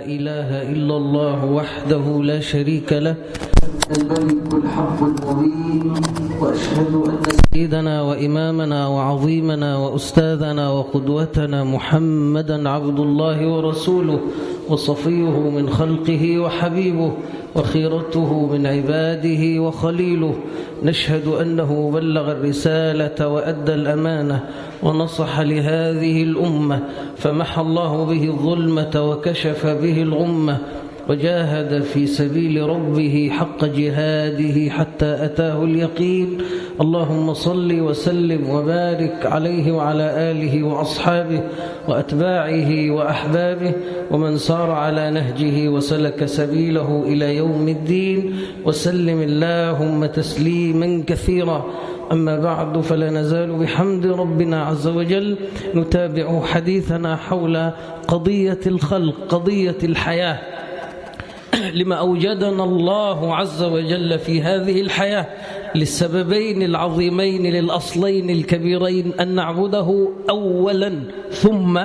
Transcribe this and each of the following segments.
إله إلا الله وحده لا شريك له الملك الحق المبين، وأشهد أن سيدنا وإمامنا وعظيمنا وأستاذنا وقدوتنا محمدا عبد الله ورسوله وصفيه من خلقه وحبيبه وخيرته من عباده وخليله. نشهد أنه بلغ الرسالة وأدى الأمانة ونصح لهذه الأمة، فمحى الله به الظلمة وكشف به الغمة، وجاهد في سبيل ربه حق جهاده حتى أتاه اليقين. اللهم صل وسلم وبارك عليه وعلى آله وأصحابه وأتباعه وأحبابه ومن سار على نهجه وسلك سبيله إلى يوم الدين، وسلم اللهم تسليما كثيرا. أما بعد، فلا نزال بحمد ربنا عز وجل نتابع حديثنا حول قضية الخلق، قضية الحياة، لما أوجدنا الله عز وجل في هذه الحياة للسببين العظيمين للأصلين الكبيرين: أن نعبده أولا، ثم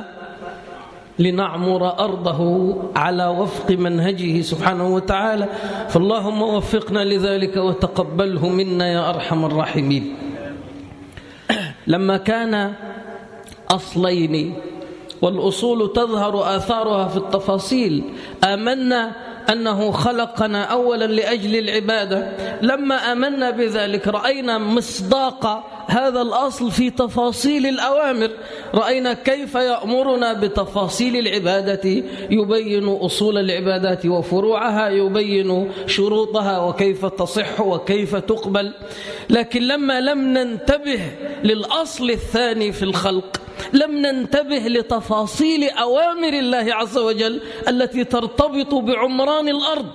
لنعمر أرضه على وفق منهجه سبحانه وتعالى. فاللهم وفقنا لذلك وتقبله منا يا أرحم الراحمين. لما كان أصلين، والأصول تظهر آثارها في التفاصيل، آمنا أنه خلقنا أولا لأجل العبادة. لما آمنا بذلك رأينا مصداق هذا الأصل في تفاصيل الأوامر، رأينا كيف يأمرنا بتفاصيل العبادة، يبين أصول العبادات وفروعها، يبين شروطها وكيف تصح وكيف تقبل. لكن لما لم ننتبه للأصل الثاني في الخلق، لم ننتبه لتفاصيل أوامر الله عز وجل التي ترتبط بعمران الأرض،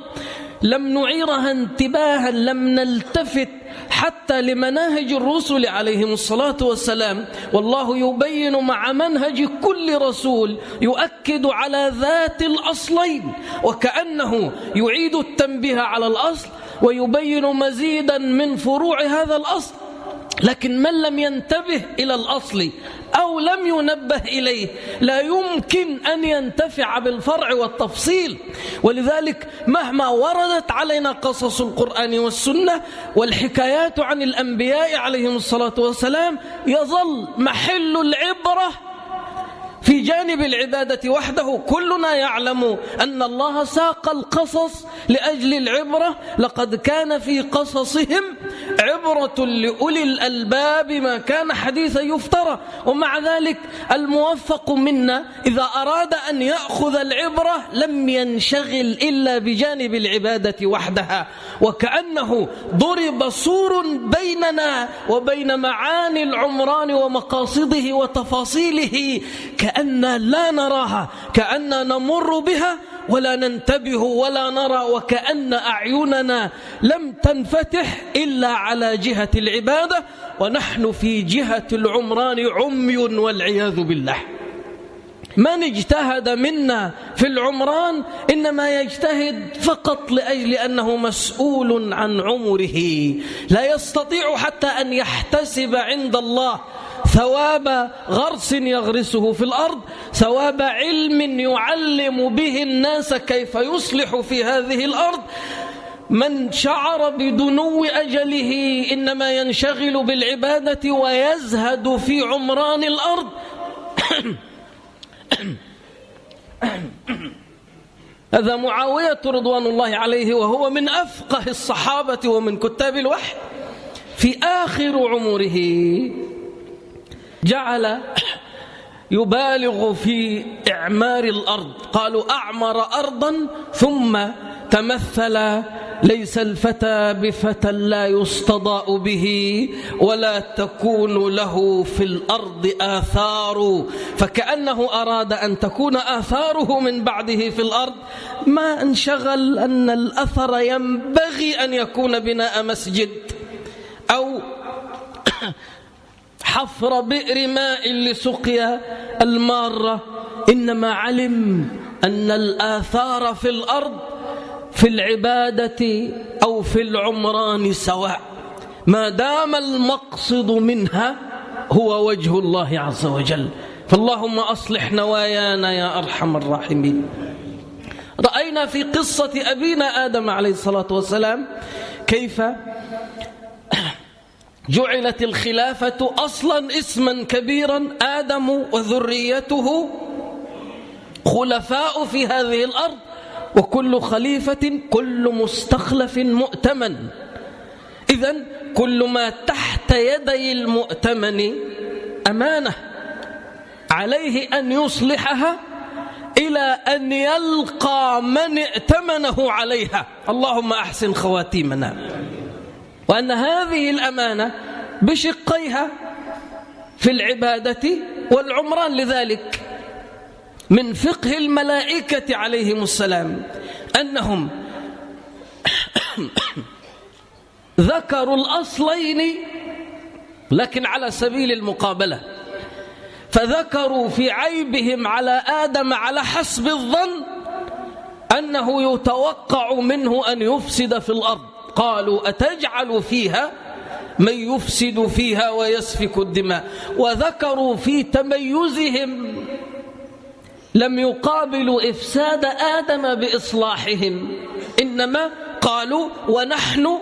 لم نعيرها انتباها، لم نلتفت حتى لمناهج الرسل عليهم الصلاة والسلام. والله يبين مع منهج كل رسول يؤكد على ذات الأصلين، وكأنه يعيد التنبيه على الأصل ويبين مزيدا من فروع هذا الأصل. لكن من لم ينتبه إلى الأصل أو لم ينبه إليه لا يمكن أن ينتفع بالفرع والتفصيل. ولذلك مهما وردت علينا قصص القرآن والسنة والحكايات عن الأنبياء عليهم الصلاة والسلام، يظل محل العبرة في جانب العبادة وحده. كلنا يعلم أن الله ساق القصص لأجل العبرة: لقد كان في قصصهم عبرة لأولي الألباب ما كان حديثا يفترى. ومع ذلك الموفق منا إذا أراد أن يأخذ العبرة لم ينشغل إلا بجانب العبادة وحدها، وكأنه ضرب سور بيننا وبين معاني العمران ومقاصده وتفاصيله، كأن لا نراها، كأن نمر بها ولا ننتبه ولا نرى، وكأن أعيننا لم تنفتح إلا على جهة العبادة، ونحن في جهة العمران عمي والعياذ بالله. من اجتهد منا في العمران إنما يجتهد فقط لأجل أنه مسؤول عن عمره، لا يستطيع حتى أن يحتسب عند الله ثواب غرس يغرسه في الأرض، ثواب علم يعلم به الناس كيف يصلح في هذه الأرض. من شعر بدنو أجله إنما ينشغل بالعبادة ويزهد في عمران الأرض. هذا معاوية رضوان الله عليه، وهو من أفقه الصحابة ومن كتاب الوحي. في آخر عمره جعل يبالغ في إعمار الأرض، قالوا أعمر أرضا ثم تمثل: ليس الفتى بفتى لا يستضاء به ولا تكون له في الأرض آثار. فكأنه أراد أن تكون آثاره من بعده في الأرض، ما انشغل أن الأثر ينبغي أن يكون بناء مسجد أو حفر بئر ماء لسقيا المارة، إنما علم أن الآثار في الأرض في العبادة أو في العمران سواء، ما دام المقصد منها هو وجه الله عز وجل. فاللهم أصلح نوايانا يا أرحم الراحمين. علمنا في قصة أبينا آدم عليه الصلاة والسلام كيف جعلت الخلافة أصلا اسما كبيرا، آدم وذريته خلفاء في هذه الأرض، وكل خليفة كل مستخلف مؤتمن. إذن كل ما تحت يدي المؤتمن أمانة عليه أن يصلحها إلى أن يلقى من ائتمنه عليها. اللهم أحسن خواتيمنا. وأن هذه الأمانة بشقيها في العبادة والعمران. لذلك من فقه الملائكة عليهم السلام أنهم ذكروا الأصلين لكن على سبيل المقابلة، فذكروا في عيبهم على آدم على حسب الظن أنه يتوقع منه أن يفسد في الأرض. قالوا أتجعل فيها من يفسد فيها ويسفك الدماء. وذكروا في تميزهم لم يقابلوا إفساد آدم بإصلاحهم، إنما قالوا ونحن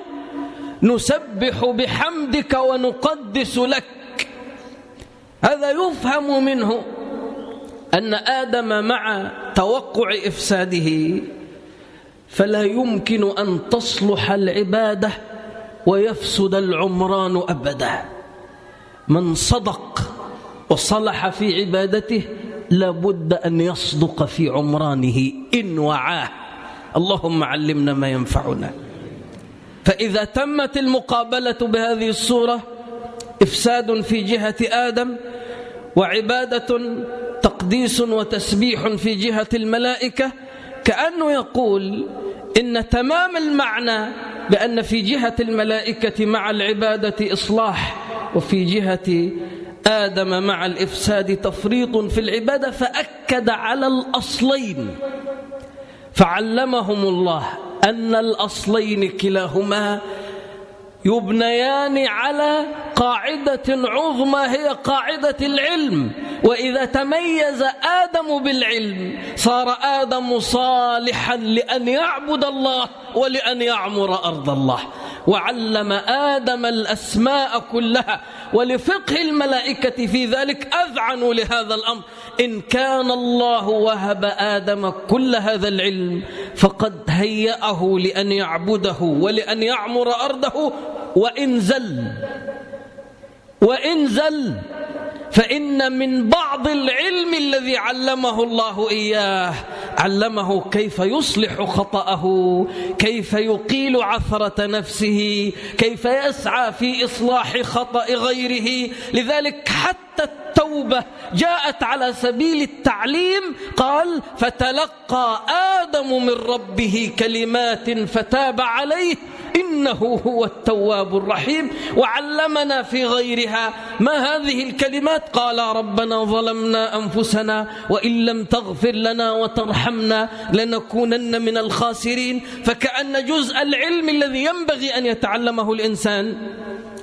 نسبح بحمدك ونقدس لك. هذا يفهم منه أن آدم مع توقع إفساده فلا يمكن أن تصلح العبادة ويفسد العمران أبدا. من صدق وصلح في عبادته لابد أن يصدق في عمرانه إن وعاه. اللهم علمنا ما ينفعنا. فإذا تمت المقابلة بهذه الصورة، إفساد في جهة آدم وعبادة تقديس وتسبيح في جهة الملائكة، كأنه يقول إن تمام المعنى بأن في جهة الملائكة مع العبادة إصلاح، وفي جهة آدم مع الإفساد تفريط في العبادة. فأكد على الأصلين، فعلمهم الله أن الأصلين كلاهما يبنيان على قاعدة عظمى هي قاعدة العلم. وإذا تميز آدم بالعلم صار آدم صالحا لأن يعبد الله ولأن يعمر أرض الله. وعلم آدم الأسماء كلها، ولفقه الملائكة في ذلك أذعنوا لهذا الأمر. إن كان الله وهب آدم كل هذا العلم فقد هيأه لأن يعبده ولأن يعمر أرضه. وإن زل فإن من بعض العلم الذي علمه الله إياه علمه كيف يصلح خطأه، كيف يقيل عثرة نفسه، كيف يسعى في إصلاح خطأ غيره. لذلك حتى التوبة جاءت على سبيل التعليم. قال فتلقى آدم من ربه كلمات فتاب عليه إنه هو التواب الرحيم. وعلمنا في غيرها ما هذه الكلمات. قال ربنا ظلمنا أنفسنا وإن لم تغفر لنا وترحمنا لنكونن من الخاسرين. فكأن جزء العلم الذي ينبغي أن يتعلمه الإنسان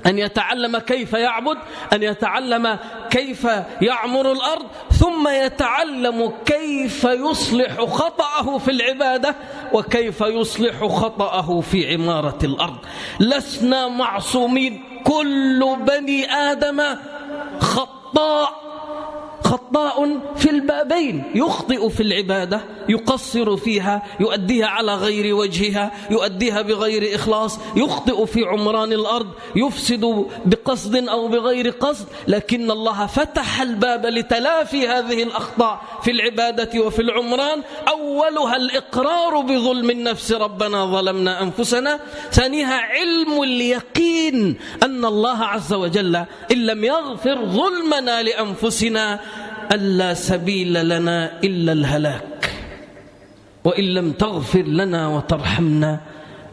أن يتعلم كيف يعبد، أن يتعلم كيف يعمر الأرض، ثم يتعلم كيف يصلح خطأه في العبادة وكيف يصلح خطأه في عمارة الأرض. لسنا معصومين، كل بني آدم خطاء في البابين. يخطئ في العبادة، يقصر فيها، يؤديها على غير وجهها، يؤديها بغير إخلاص، يخطئ في عمران الأرض، يفسد بقصد أو بغير قصد. لكن الله فتح الباب لتلافي هذه الأخطاء في العبادة وفي العمران. أولها الإقرار بظلم النفس، ربنا ظلمنا أنفسنا. ثانيها علم اليقين أن الله عز وجل إن لم يغفر ظلمنا لأنفسنا ألا سبيل لنا إلا الهلاك، وإن لم تغفر لنا وترحمنا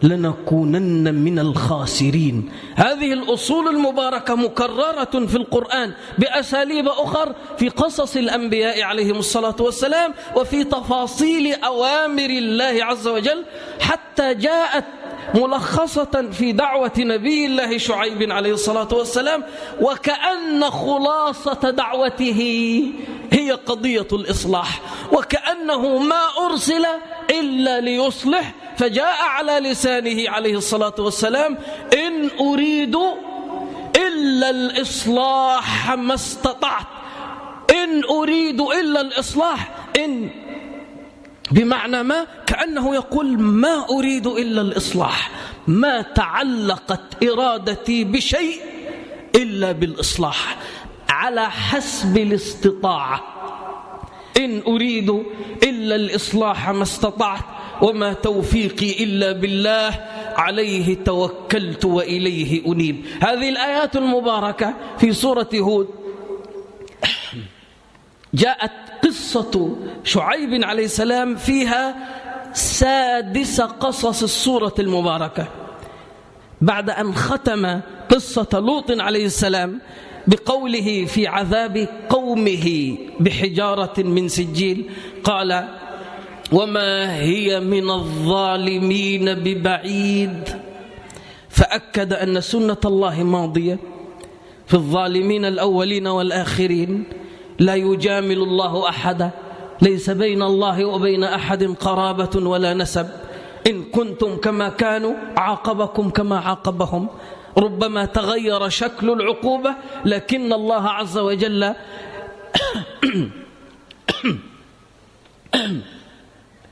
لنكونن من الخاسرين. هذه الأصول المباركة مكررة في القرآن بأساليب أخر في قصص الأنبياء عليهم الصلاة والسلام وفي تفاصيل أوامر الله عز وجل، حتى جاءت ملخصة في دعوة نبي الله شعيب عليه الصلاة والسلام. وكأن خلاصة دعوته هي قضية الإصلاح، وكأنه ما أرسل إلا ليصلح، فجاء على لسانه عليه الصلاة والسلام: إن أريد إلا الإصلاح ما استطعت. إن أريد إلا الإصلاح، إن بمعنى ما، كأنه يقول ما أريد إلا الإصلاح، ما تعلقت إرادتي بشيء إلا بالإصلاح على حسب الاستطاعة. إن أريد إلا الإصلاح ما استطعت وما توفيقي إلا بالله عليه توكلت وإليه أنيب. هذه الآيات المباركة في سورة هود جاءت قصة شعيب عليه السلام فيها سادس قصص السورة المباركة، بعد أن ختم قصة لوط عليه السلام بقوله في عذاب قومه بحجارة من سجيل، قال: وما هي من الظالمين ببعيد. فأكد أن سنة الله ماضية في الظالمين الأولين والآخرين، لا يجامل الله أحدا، ليس بين الله وبين أحد قرابة ولا نسب. إن كنتم كما كانوا عاقبكم كما عاقبهم. ربما تغير شكل العقوبة، لكن الله عز وجل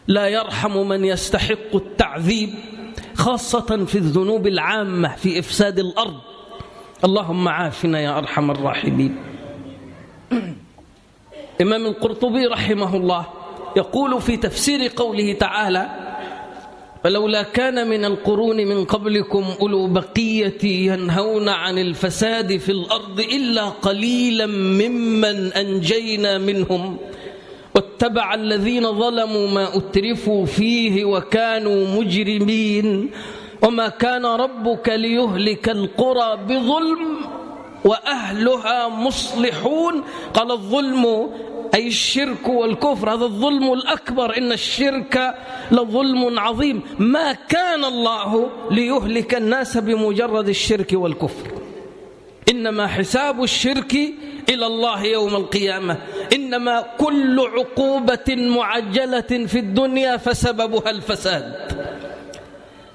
لا يرحم من يستحق التعذيب، خاصة في الذنوب العامة في إفساد الأرض. اللهم عافنا يا أرحم الراحمين. إمام القرطبي رحمه الله يقول في تفسير قوله تعالى: فلولا كان من القرون من قبلكم أولو بقية ينهون عن الفساد في الأرض إلا قليلا ممن أنجينا منهم واتبع الذين ظلموا ما أترفوا فيه وكانوا مجرمين وما كان ربك ليهلك القرى بظلم وأهلها مصلحون. قال: الظلم أي الشرك والكفر، هذا الظلم الأكبر، إن الشرك لظلم عظيم. ما كان الله ليهلك الناس بمجرد الشرك والكفر، إنما حساب الشرك إلى الله يوم القيامة. إنما كل عقوبة معجلة في الدنيا فسببها الفساد.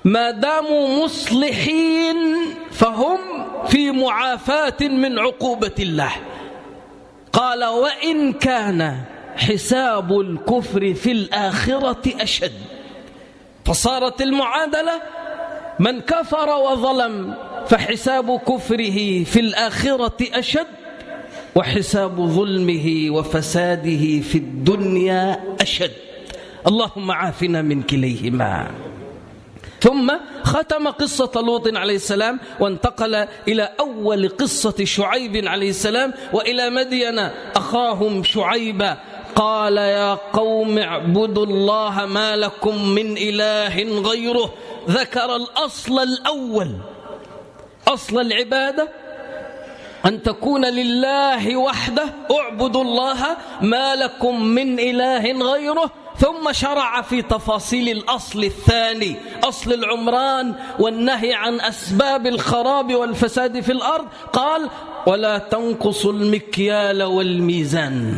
ما داموا مصلحين فهم في معافاة من عقوبة الله. قال: وإن كان حساب الكفر في الآخرة أشد. فصارت المعادلة: من كفر وظلم فحساب كفره في الآخرة أشد، وحساب ظلمه وفساده في الدنيا أشد. اللهم عافنا من كليهما. ثم ختم قصة لوط عليه السلام وانتقل إلى أول قصة شعيب عليه السلام وإلى مدين أخاهم شعيبا. قال: يا قوم اعبدوا الله ما لكم من إله غيره. ذكر الأصل الأول، أصل العبادة أن تكون لله وحده، اعبدوا الله ما لكم من إله غيره. ثم شرع في تفاصيل الأصل الثاني، أصل العمران والنهي عن أسباب الخراب والفساد في الأرض. قال: ولا تنقصوا المكيال والميزان.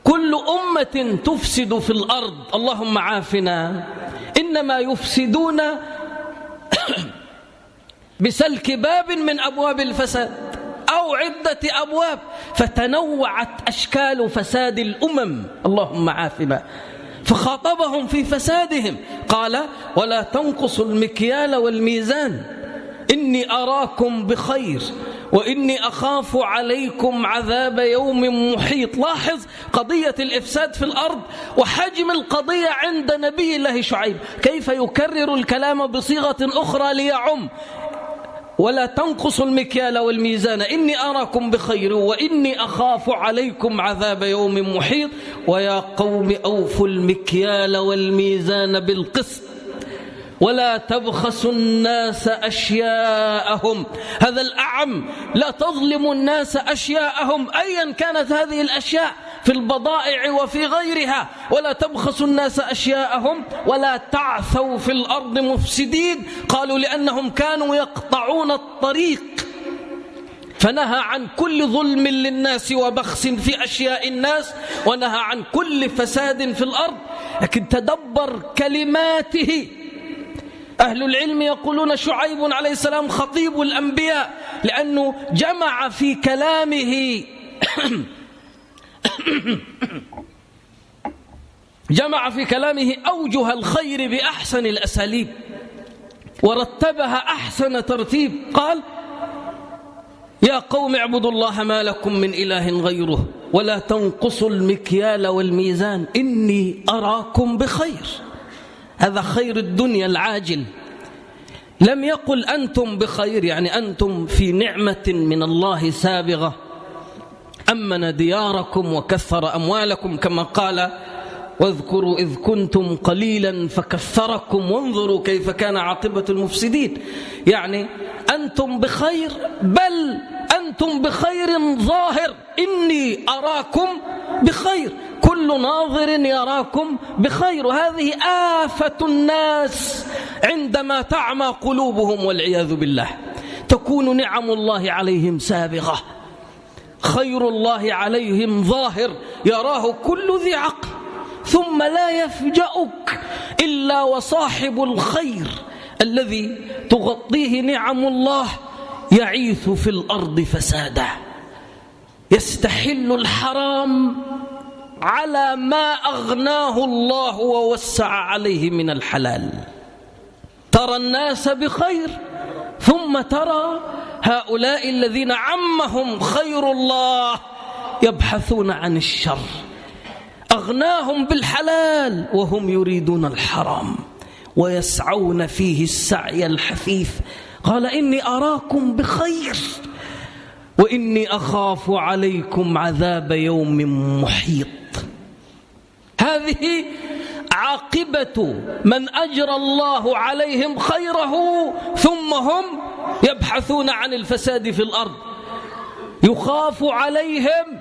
كل أمة تفسد في الأرض، اللهم عافنا، إنما يفسدون بسلك باب من أبواب الفساد أو عدة أبواب، فتنوعت أشكال فساد الأمم، اللهم عافنا. فخاطبهم في فسادهم، قال: ولا تنقصوا المكيال والميزان، إني أراكم بخير وإني أخاف عليكم عذاب يوم محيط. لاحظ قضية الإفساد في الأرض وحجم القضية عند نبي الله شعيب، كيف يكرر الكلام بصيغة أخرى ليعم. ولا تنقصوا المكيال والميزان إني أراكم بخير وإني أخاف عليكم عذاب يوم محيط. ويا قوم أوفوا المكيال والميزان بالقسط ولا تبخسوا الناس أشياءهم. هذا الأعم، لا تظلموا الناس أشياءهم أيا كانت هذه الأشياء في البضائع وفي غيرها. ولا تبخسوا الناس أشياءهم ولا تعثوا في الأرض مفسدين. قالوا لأنهم كانوا يقطعون الطريق، فنهى عن كل ظلم للناس وبخس في أشياء الناس، ونهى عن كل فساد في الأرض. لكن تدبر كلماته. أهل العلم يقولون شعيب عليه السلام خطيب الأنبياء، لأنه جمع في كلامه جمع في كلامه أوجه الخير بأحسن الأساليب، ورتبها أحسن ترتيب. قال: يا قوم اعبدوا الله ما لكم من إله غيره ولا تنقصوا المكيال والميزان إني أراكم بخير. هذا خير الدنيا العاجل. لم يقل أنتم بخير يعني أنتم في نعمة من الله سابغة، أمن دياركم وكثر أموالكم، كما قال: واذكروا إذ كنتم قليلا فكثركم وانظروا كيف كان عاقبة المفسدين. يعني أنتم بخير، بل أنتم بخير ظاهر. إني أراكم بخير، كل ناظر يراكم بخير. وهذه آفة الناس عندما تعمى قلوبهم والعياذ بالله، تكون نعم الله عليهم سابغة، خير الله عليهم ظاهر يراه كل ذي عقل، ثم لا يفجأك إلا وصاحب الخير الذي تغطيه نعم الله يعيث في الأرض فسادا، يستحل الحرام على ما أغناه الله ووسع عليه من الحلال. ترى الناس بخير، ثم ترى هؤلاء الذين عمهم خير الله يبحثون عن الشر. أغناهم بالحلال وهم يريدون الحرام ويسعون فيه السعي الحثيث. قال: إني أراكم بخير وإني أخاف عليكم عذاب يوم محيط. هذه عاقبة من أجرى الله عليهم خيره ثم هم يبحثون عن الفساد في الأرض. يخاف عليهم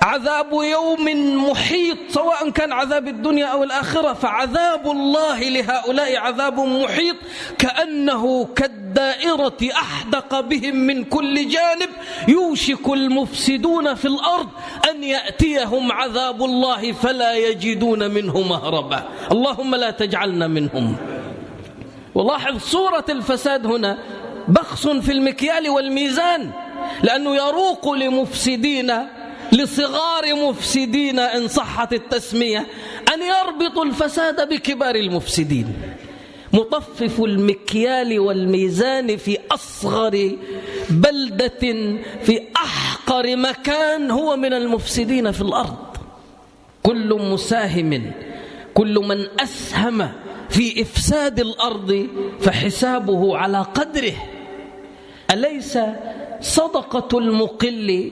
عذاب يوم محيط، سواء كان عذاب الدنيا أو الآخرة، فعذاب الله لهؤلاء عذاب محيط، كأنه كالدائرة أحدق بهم من كل جانب. يوشك المفسدون في الأرض أن يأتيهم عذاب الله فلا يجدون منه مهربا. اللهم لا تجعلنا منهم. ولاحظ صورة الفساد هنا بخس في المكيال والميزان، لأنه يروق لمفسدين، لصغار مفسدين إن صحت التسمية، أن يربطوا الفساد بكبار المفسدين. مطفف المكيال والميزان في أصغر بلدة في أحقر مكان هو من المفسدين في الأرض. كل مساهم، كل من أسهم في إفساد الأرض فحسابه على قدره. أليس صدقة المقل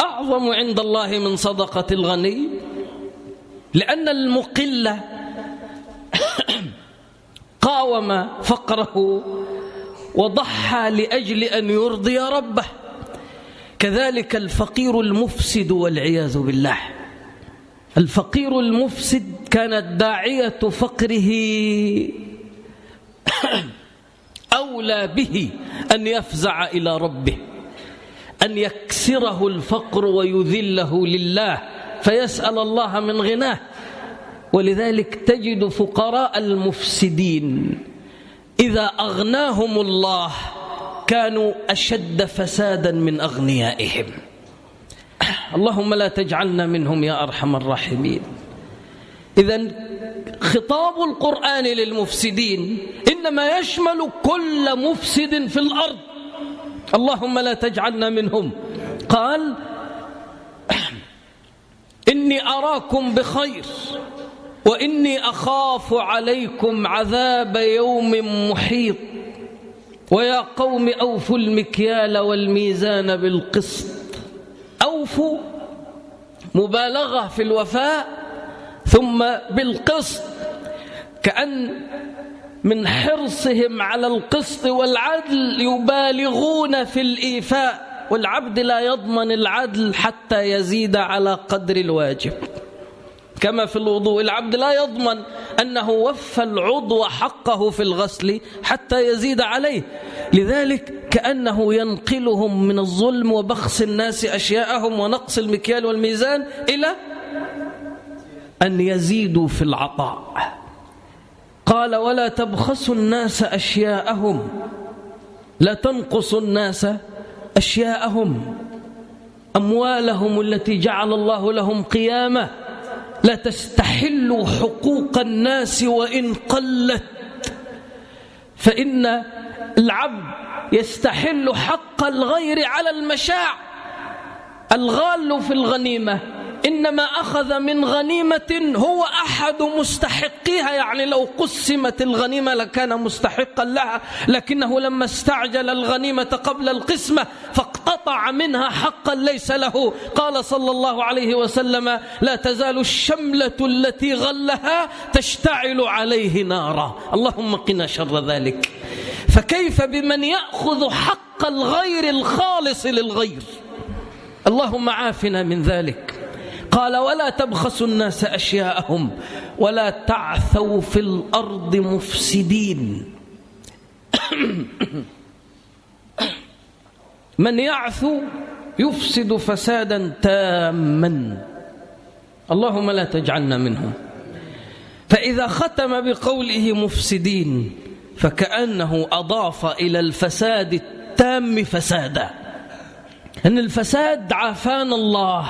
أعظم عند الله من صدقة الغني؟ لأن المقل قاوم فقره وضحى لأجل أن يرضي ربه. كذلك الفقير المفسد والعياذ بالله. الفقير المفسد كانت داعية فقره أولى به أن يفزع إلى ربه، أن يكسره الفقر ويذله لله فيسأل الله من غناه. ولذلك تجد فقراء المفسدين إذا أغناهم الله كانوا أشد فسادا من أغنيائهم. اللهم لا تجعلنا منهم يا أرحم الراحمين. إذن خطاب القرآن للمفسدين إنما يشمل كل مفسد في الأرض. اللهم لا تجعلنا منهم. قال: إني أراكم بخير وإني أخاف عليكم عذاب يوم محيط ويا قوم أوفوا المكيال والميزان بالقسط. أوفوا مبالغة في الوفاء، ثم بالقسط، كأن من حرصهم على القسط والعدل يبالغون في الإيفاء. والعبد لا يضمن العدل حتى يزيد على قدر الواجب، كما في الوضوء العبد لا يضمن أنه وفى العضو حقه في الغسل حتى يزيد عليه. لذلك كأنه ينقلهم من الظلم وبخس الناس أشياءهم ونقص المكيال والميزان أن يزيدوا في العطاء. قال ولا تبخسوا الناس أشياءهم، لا تنقصوا الناس أشياءهم، أموالهم التي جعل الله لهم قيامة، لا تستحلوا حقوق الناس وإن قلت، فإن العبد يستحل حق الغير على المشاع. الغال في الغنيمة إنما أخذ من غنيمة هو أحد مستحقيها، يعني لو قسمت الغنيمة لكان مستحقا لها، لكنه لما استعجل الغنيمة قبل القسمة فاقتطع منها حقا ليس له. قال صلى الله عليه وسلم لا تزال الشملة التي غلها تشتعل عليه نارا. اللهم قنا شر ذلك. فكيف بمن يأخذ حق الغير الخالص للغير؟ اللهم عافنا من ذلك. قال ولا تبخسوا الناس أشياءهم ولا تعثوا في الأرض مفسدين. من يعثو يفسد فسادا تاما، اللهم لا تجعلنا منهم. فإذا ختم بقوله مفسدين فكأنه أضاف إلى الفساد التام فسادا، أن الفساد عافانا الله.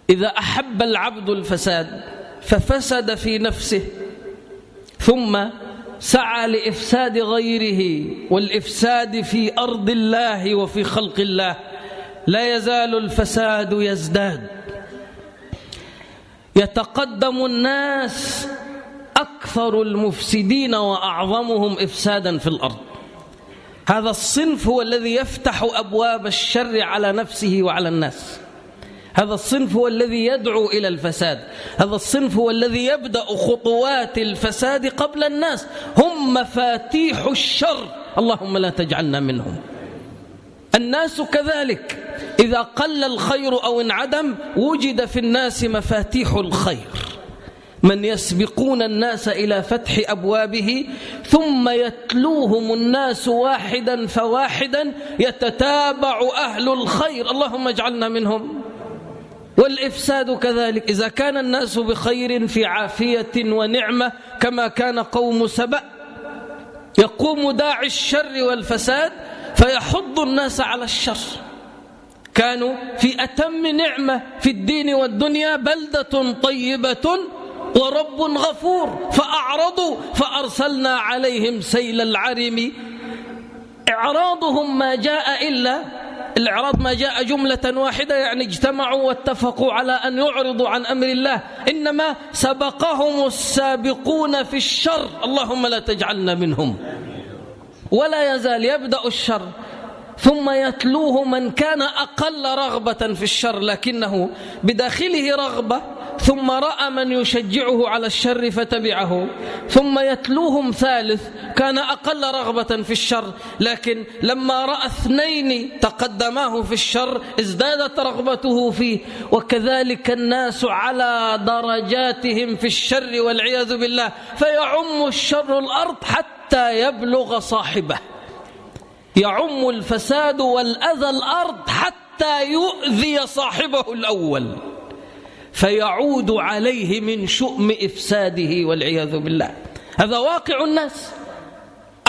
إذا أحب العبد الفساد ففسد في نفسه ثم سعى لإفساد غيره والإفساد في أرض الله وفي خلق الله، لا يزال الفساد يزداد. يتقدم الناس أكثر المفسدين وأعظمهم إفسادا في الأرض. هذا الصنف هو الذي يفتح أبواب الشر على نفسه وعلى الناس. هذا الصنف هو الذي يدعو إلى الفساد. هذا الصنف هو الذي يبدأ خطوات الفساد قبل الناس. هم مفاتيح الشر، اللهم لا تجعلنا منهم. الناس كذلك، إذا قل الخير أو انعدم وجد في الناس مفاتيح الخير، من يسبقون الناس إلى فتح أبوابه ثم يتلوهم الناس واحدا فواحدا، يتتابع أهل الخير، اللهم اجعلنا منهم. والإفساد كذلك، إذا كان الناس بخير في عافية ونعمة كما كان قوم سبأ، يقوم داعي الشر والفساد فيحض الناس على الشر. كانوا في أتم نعمة في الدين والدنيا، بلدة طيبة ورب غفور، فأعرضوا فأرسلنا عليهم سيل العرم. إعراضهم ما جاء إلا الإعراض ما جاء جملة واحدة، يعني اجتمعوا واتفقوا على أن يعرضوا عن أمر الله، إنما سبقهم السابقون في الشر، اللهم لا تجعلنا منهم. ولا يزال يبدأ الشر ثم يتلوه من كان أقل رغبة في الشر لكنه بداخله رغبة، ثم رأى من يشجعه على الشر فتبعه، ثم يتلوهم ثالث كان أقل رغبة في الشر، لكن لما رأى اثنين تقدماه في الشر ازدادت رغبته فيه. وكذلك الناس على درجاتهم في الشر والعياذ بالله، فيعم الشر الأرض حتى يبلغ صاحبه. يعم الفساد والأذى الأرض حتى يؤذي صاحبه الأول، فيعود عليه من شؤم إفساده والعياذ بالله. هذا واقع الناس.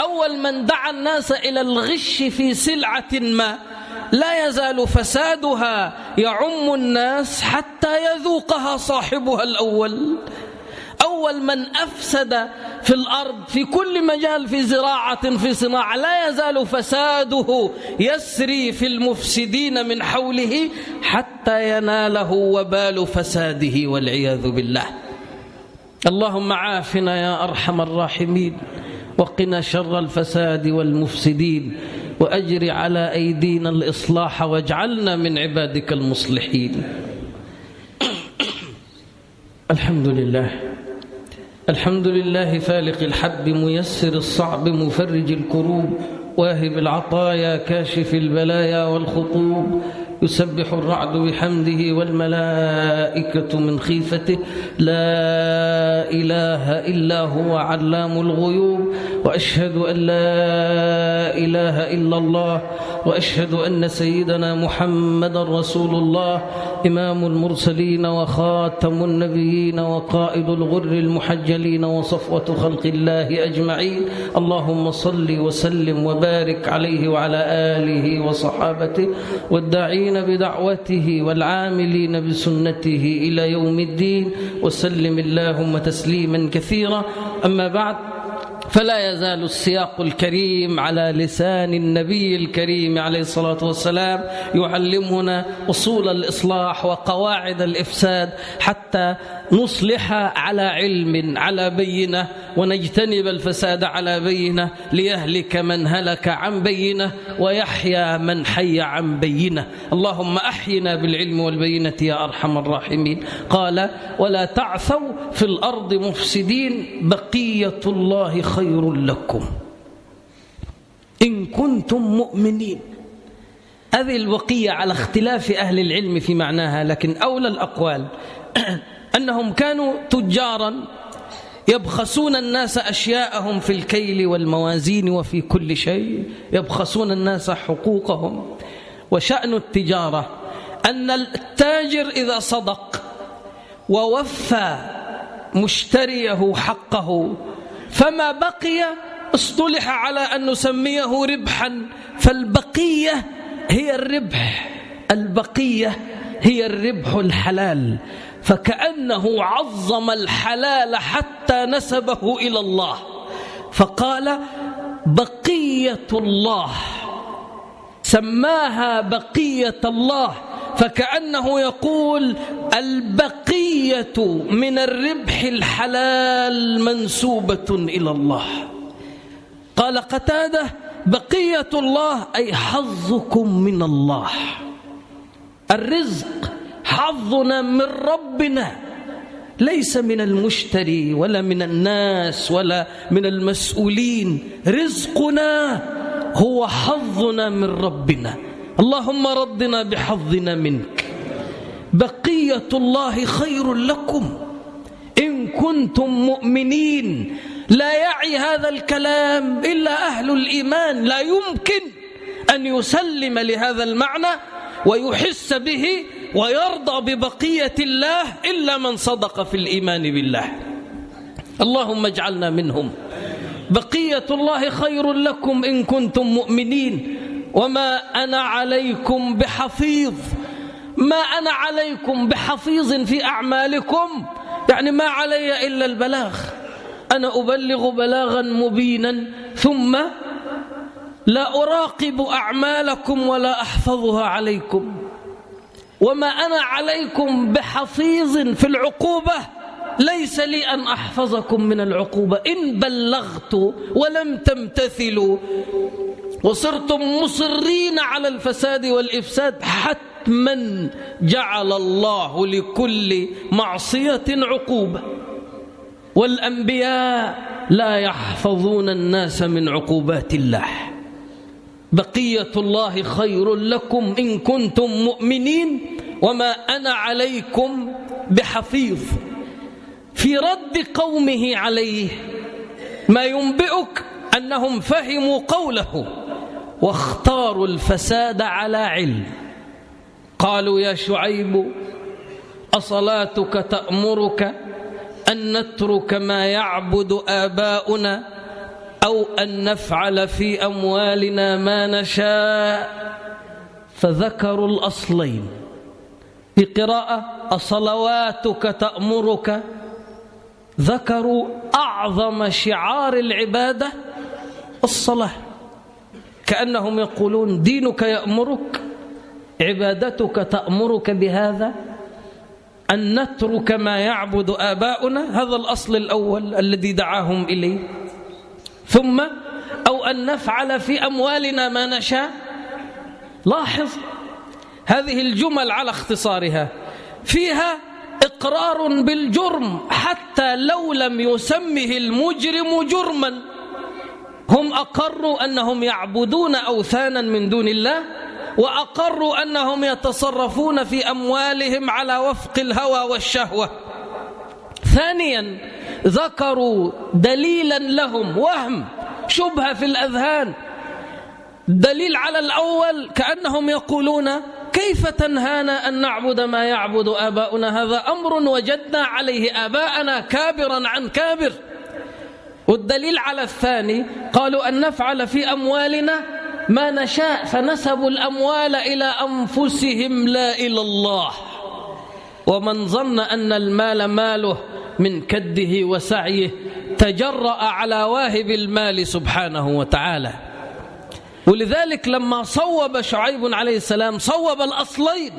أول من دعا الناس إلى الغش في سلعة ما لا يزال فسادها يعم الناس حتى يذوقها صاحبها الأول. أول من أفسد في الأرض في كل مجال، في زراعة في صناعة، لا يزال فساده يسري في المفسدين من حوله حتى يناله وبال فساده والعياذ بالله. اللهم عافنا يا أرحم الراحمين، وقنا شر الفساد والمفسدين، وأجر على أيدينا الإصلاح، واجعلنا من عبادك المصلحين. الحمد لله، الحمد لله فالق الحب ميسر الصعب مفرج الكروب واهب العطايا كاشف البلايا والخطوب، يسبح الرعد بحمده والملائكة من خيفته، لا إله إلا هو علام الغيوب، وأشهد أن لا إله إلا الله وأشهد أن سيدنا محمد رسول الله إمام المرسلين وخاتم النبيين وقائد الغر المحجلين وصفوة خلق الله أجمعين. اللهم صل وسلم وبارك عليه وعلى آله وصحابته والداعين بدعوته والعاملين بسنته إلى يوم الدين، وسلم اللهم تسليما كثيرا. أما بعد، فلا يزال السياق الكريم على لسان النبي الكريم عليه الصلاة والسلام يعلمنا أصول الإصلاح وقواعد الإفساد حتى نصلح على علم على بينة ونجتنب الفساد على بينة، ليهلك من هلك عن بينة ويحيى من حي عن بينة. اللهم أحينا بالعلم والبينة يا أرحم الراحمين. قال: ولا تعثوا في الأرض مفسدين، بقية الله خير لكم إن كنتم مؤمنين. هذه البقية على اختلاف أهل العلم في معناها، لكن أولى الأقوال أنهم كانوا تجارا يبخسون الناس أشياءهم في الكيل والموازين وفي كل شيء، يبخسون الناس حقوقهم. وشأن التجارة أن التاجر إذا صدق ووفى مشتريه حقه فما بقي اصطلح على أن نسميه ربحا، فالبقية هي الربح، البقية هي الربح الحلال، فكأنه عظم الحلال حتى نسبه إلى الله، فقال بقية الله، سماها بقية الله، فكأنه يقول البقية من الربح الحلال منسوبة إلى الله. قال قتادة: بقية الله أي حظكم من الله، الرزق حظنا من ربنا، ليس من المشتري ولا من الناس ولا من المسؤولين، رزقنا هو حظنا من ربنا، اللهم ردنا بحظنا منك. بقية الله خير لكم إن كنتم مؤمنين. لا يعي هذا الكلام إلا أهل الإيمان، لا يمكن أن يسلم لهذا المعنى ويحس به ويرضى ببقية الله إلا من صدق في الإيمان بالله. اللهم اجعلنا منهم. بقية الله خير لكم إن كنتم مؤمنين وما أنا عليكم بحفيظ. ما أنا عليكم بحفيظ في أعمالكم، يعني ما علي إلا البلاغ، أنا أبلغ بلاغا مبينا ثم لا أراقب أعمالكم ولا أحفظها عليكم. وما أنا عليكم بحفيظ في العقوبة، ليس لي أن أحفظكم من العقوبة. إن بلغت ولم تمتثلوا وصرتم مصرين على الفساد والإفساد، حتما جعل الله لكل معصية عقوبة. والأنبياء لا يحفظون الناس من عقوبات الله. بقية الله خير لكم إن كنتم مؤمنين وما أنا عليكم بحفيظ. في رد قومه عليه ما ينبئك أنهم فهموا قوله واختاروا الفساد على علم. قالوا: يا شعيب أصلاتك تأمرك أن نترك ما يعبد آباؤنا أو أن نفعل في أموالنا ما نشاء؟ فذكروا الأصلين. في قراءة أصلواتك تأمرك، ذكروا أعظم شعار العبادة الصلاة، كأنهم يقولون دينك يأمرك، عبادتك تأمرك بهذا، أن نترك ما يعبد آباؤنا، هذا الأصل الأول الذي دعاهم إليه. ثم أو أن نفعل في أموالنا ما نشاء. لاحظ هذه الجمل على اختصارها، فيها إقرار بالجرم حتى لو لم يسمه المجرم جرما. هم أقروا أنهم يعبدون أوثانا من دون الله، وأقروا أنهم يتصرفون في أموالهم على وفق الهوى والشهوة. ثانيا ذكروا دليلا لهم، وهم شبهة في الأذهان، دليل على الأول كأنهم يقولون كيف تنهانا أن نعبد ما يعبد آباؤنا؟ هذا أمر وجدنا عليه آباءنا كابرا عن كابر. والدليل على الثاني قالوا أن نفعل في أموالنا ما نشاء، فنسبوا الأموال إلى أنفسهم لا إلى الله. ومن ظن أن المال ماله من كده وسعيه تجرأ على واهب المال سبحانه وتعالى. ولذلك لما صوب شعيب عليه السلام صوب الأصلين.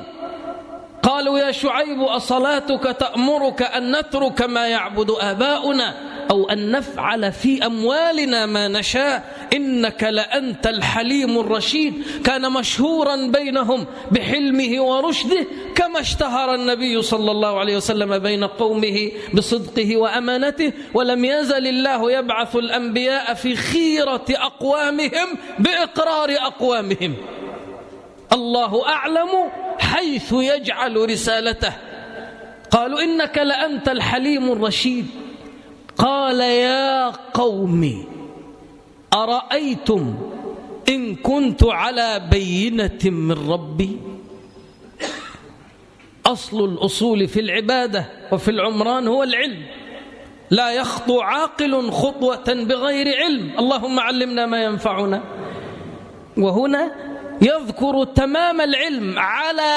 قالوا يا شعيب أصلاتك تأمرك أن نترك ما يعبد آباؤنا أو أن نفعل في أموالنا ما نشاء إنك لأنت الحليم الرشيد. كان مشهورا بينهم بحلمه ورشده كما اشتهر النبي صلى الله عليه وسلم بين قومه بصدقه وأمانته. ولم يزل الله يبعث الأنبياء في خيرة أقوامهم بإقرار أقوامهم. الله أعلم حيث يجعل رسالته. قالوا إنك لأنت الحليم الرشيد. قال يا قوم أرأيتم إن كنت على بينة من ربي. أصل الأصول في العبادة وفي العمران هو العلم. لا يخطو عاقل خطوة بغير علم. اللهم علمنا ما ينفعنا. وهنا يذكر تمام العلم على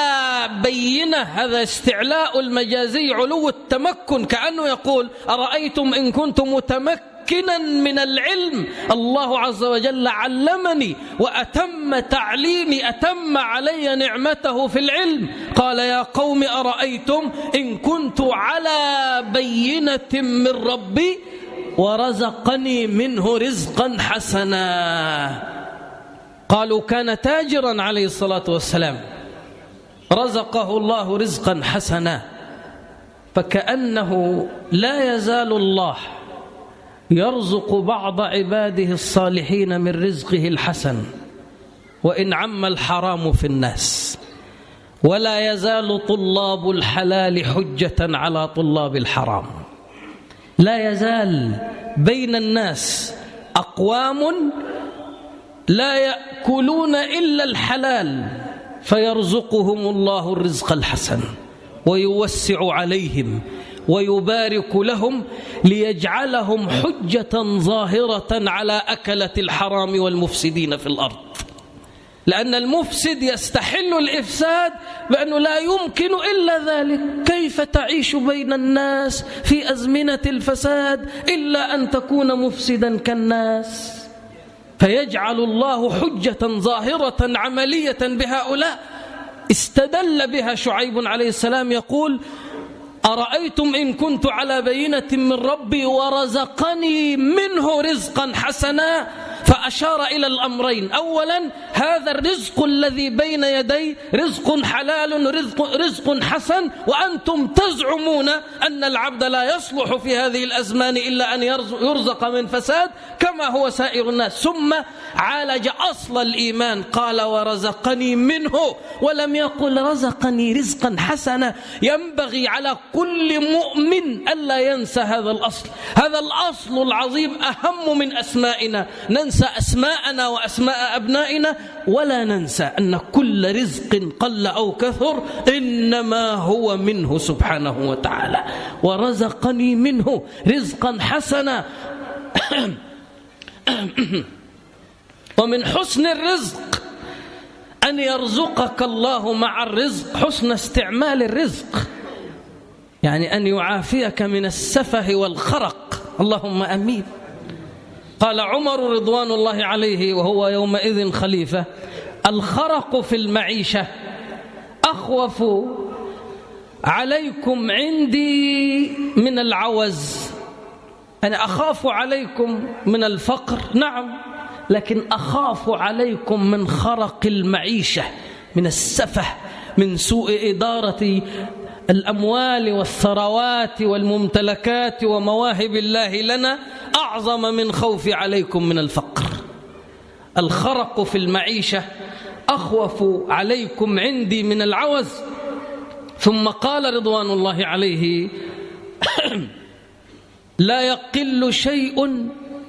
بينة، هذا استعلاء المجازي علو التمكن، كأنه يقول أرأيتم إن كنت متمكنا من العلم. الله عز وجل علمني وأتم تعليمي، أتم علي نعمته في العلم. قال يا قوم أرأيتم إن كنت على بينة من ربي ورزقني منه رزقا حسنا. قالوا كان تاجرا عليه الصلاة والسلام رزقه الله رزقا حسنا، فكأنه لا يزال الله يرزق بعض عباده الصالحين من رزقه الحسن وإن عم الحرام في الناس. ولا يزال طلاب الحلال حجة على طلاب الحرام. لا يزال بين الناس أقوام لا يأكلون إلا الحلال فيرزقهم الله الرزق الحسن ويوسع عليهم ويبارك لهم ليجعلهم حجة ظاهرة على أكلة الحرام والمفسدين في الأرض. لأن المفسد يستحل الإفساد بأنه لا يمكن إلا ذلك. كيف تعيش بين الناس في أزمنة الفساد إلا أن تكون مفسدا كالناس؟ فيجعل الله حجة ظاهرة عملية بهؤلاء. استدل بها شعيب عليه السلام يقول أرأيتم إن كنت على بينة من ربي ورزقني منه رزقا حسنا. فأشار إلى الأمرين. أولا هذا الرزق الذي بين يدي رزق حلال رزق حسن، وأنتم تزعمون أن العبد لا يصلح في هذه الأزمان إلا أن يرزق من فساد كما هو سائر الناس. ثم عالج أصل الإيمان قال ورزقني منه، ولم يقل رزقني رزقا حسنا. ينبغي على كل مؤمن ألا ينسى هذا الأصل. هذا الأصل العظيم أهم من أسمائنا. ننسى أسماءنا وأسماء أبنائنا ولا ننسى أن كل رزق قل أو كثر إنما هو منه سبحانه وتعالى. ورزقني منه رزقا حسنا. ومن حسن الرزق أن يرزقك الله مع الرزق حسن استعمال الرزق، يعني أن يعافيك من السفه والخرق. اللهم أمين. قال عمر رضوان الله عليه وهو يومئذ خليفة الخرق في المعيشة أخوف عليكم عندي من العوز. أنا أخاف عليكم من الفقر نعم، لكن أخاف عليكم من خرق المعيشة، من السفه، من سوء إدارة الأموال والثروات والممتلكات ومواهب الله لنا أعظم من خوفي عليكم من الفقر. الخرق في المعيشة أخوف عليكم عندي من العوز. ثم قال رضوان الله عليه لا يقل شيء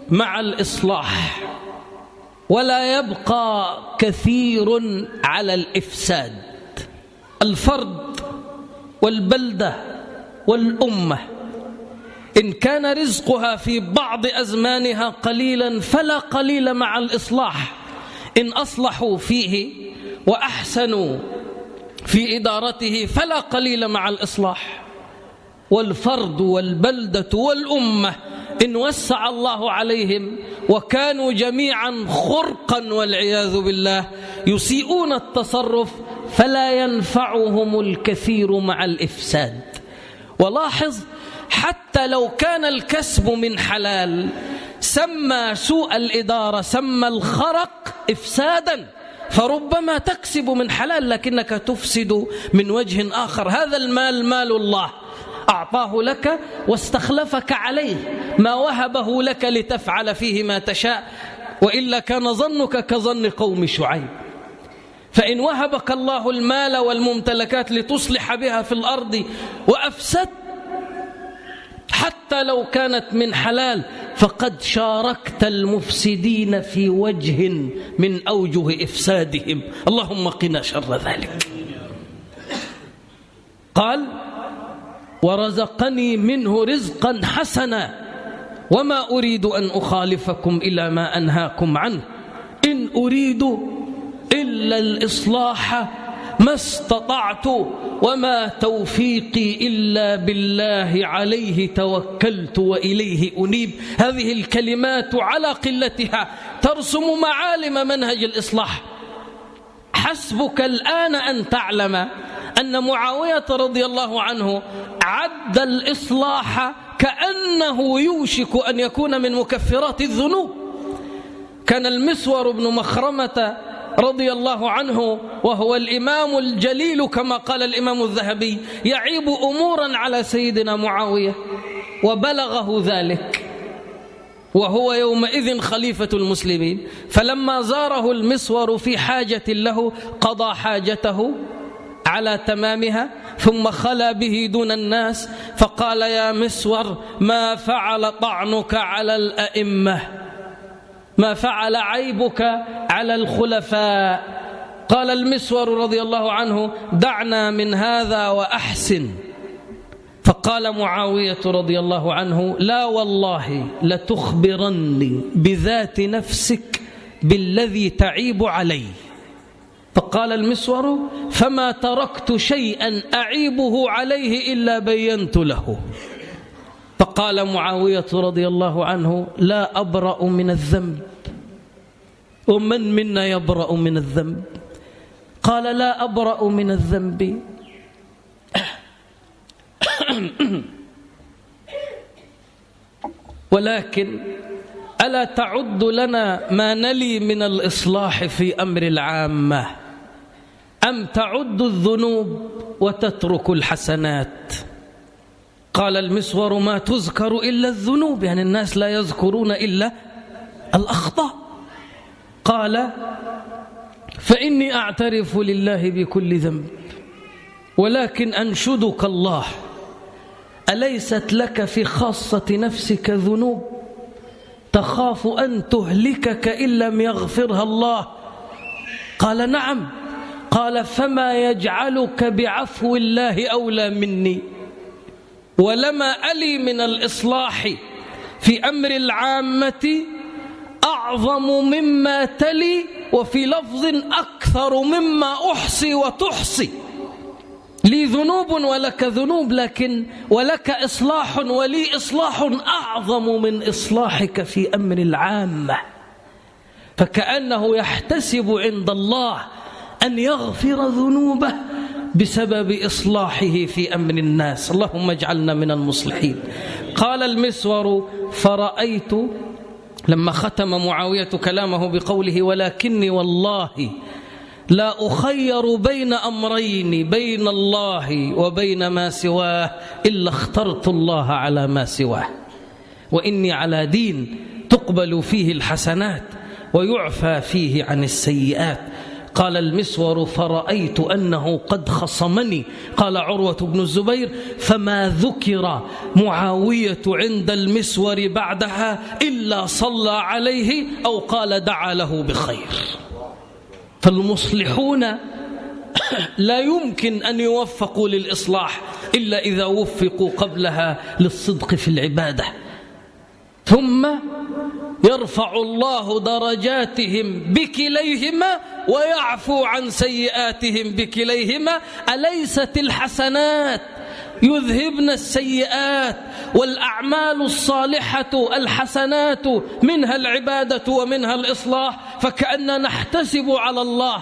مع الإصلاح. ولا يبقى كثير على الإفساد. الفرد والبلدة والأمة إن كان رزقها في بعض أزمانها قليلا فلا قليل مع الإصلاح، إن أصلحوا فيه وأحسنوا في إدارته فلا قليل مع الإصلاح. والفرد والبلدة والأمة إن وسع الله عليهم وكانوا جميعا خرقا والعياذ بالله يسيئون التصرف فلا ينفعهم الكثير مع الإفساد. ولاحظ حتى لو كان الكسب من حلال سمى سوء الإدارة، سمى الخرق إفسادا، فربما تكسب من حلال لكنك تفسد من وجه آخر. هذا المال مال الله أعطاه لك واستخلفك عليه، ما وهبه لك لتفعل فيه ما تشاء، وإلا كان ظنك كظن قوم شعيب. فإن وهبك الله المال والممتلكات لتصلح بها في الأرض وأفسدت حتى لو كانت من حلال فقد شاركت المفسدين في وجه من أوجه إفسادهم، اللهم قنا شر ذلك. قال ورزقني منه رزقا حسنا وما أريد أن أخالفكم إلى ما أنهاكم عنه إن أريد إلا الإصلاح ما استطعت وما توفيقي إلا بالله عليه توكلت وإليه أنيب. هذه الكلمات على قلتها ترسم معالم منهج الإصلاح. حسبك الآن أن تعلم أن معاوية رضي الله عنه عد الإصلاح كأنه يوشك أن يكون من مكفرات الذنوب. كان المسور بن مخرمة رضي الله عنه وهو الإمام الجليل كما قال الإمام الذهبي يعيب أمورا على سيدنا معاوية وبلغه ذلك وهو يومئذ خليفة المسلمين، فلما زاره المسور في حاجة له قضى حاجته على تمامها ثم خلى به دون الناس فقال يا مسور ما فعل طعنك على الأئمة، ما فعل عيبك على الخلفاء؟ قال المسور رضي الله عنه دعنا من هذا وأحسن. فقال معاوية رضي الله عنه لا والله لتخبرني بذات نفسك بالذي تعيب عليه. فقال المسور فما تركت شيئا أعيبه عليه إلا بينت له. فقال معاوية رضي الله عنه لا أبرأ من الذنب. ومن منا يبرأ من الذنب؟ قال لا أبرأ من الذنب ولكن ألا تعد لنا ما نلي من الإصلاح في أمر العامة أم تعد الذنوب وتترك الحسنات؟ قال المسور ما تذكر إلا الذنوب، يعني الناس لا يذكرون إلا الأخطاء. قال فإني أعترف لله بكل ذنب ولكن أنشدك الله أليست لك في خاصة نفسك ذنوب تخاف أن تهلكك إن لم يغفرها الله؟ قال نعم. قال فما يجعلك بعفو الله أولى مني؟ ولما ألي من الإصلاح في أمر العامة أعظم مما تلي، وفي لفظ أكثر مما أحصي وتحصي. لي ذنوب ولك ذنوب، لكن ولك إصلاح ولي إصلاح أعظم من إصلاحك في أمر العامة. فكأنه يحتسب عند الله أن يغفر ذنوبه بسبب إصلاحه في أمر الناس. اللهم اجعلنا من المصلحين. قال المسور فرأيت لما ختم معاوية كلامه بقوله ولكني والله لا أخير بين أمرين بين الله وبين ما سواه إلا اخترت الله على ما سواه، وإني على دين تقبل فيه الحسنات ويعفى فيه عن السيئات. قال المسور: فرأيت أنه قد خصمني. قال عروة بن الزبير: فما ذكر معاوية عند المسور بعدها إلا صلى عليه أو قال دعا له بخير. فالمصلحون لا يمكن أن يوفقوا للإصلاح إلا إذا وفقوا قبلها للصدق في العبادة، ثم يرفع الله درجاتهم بكليهما ويعفو عن سيئاتهم بكليهما. أليست الحسنات يذهبن السيئات؟ والأعمال الصالحة الحسنات منها العبادة ومنها الإصلاح، فكأننا نحتسب على الله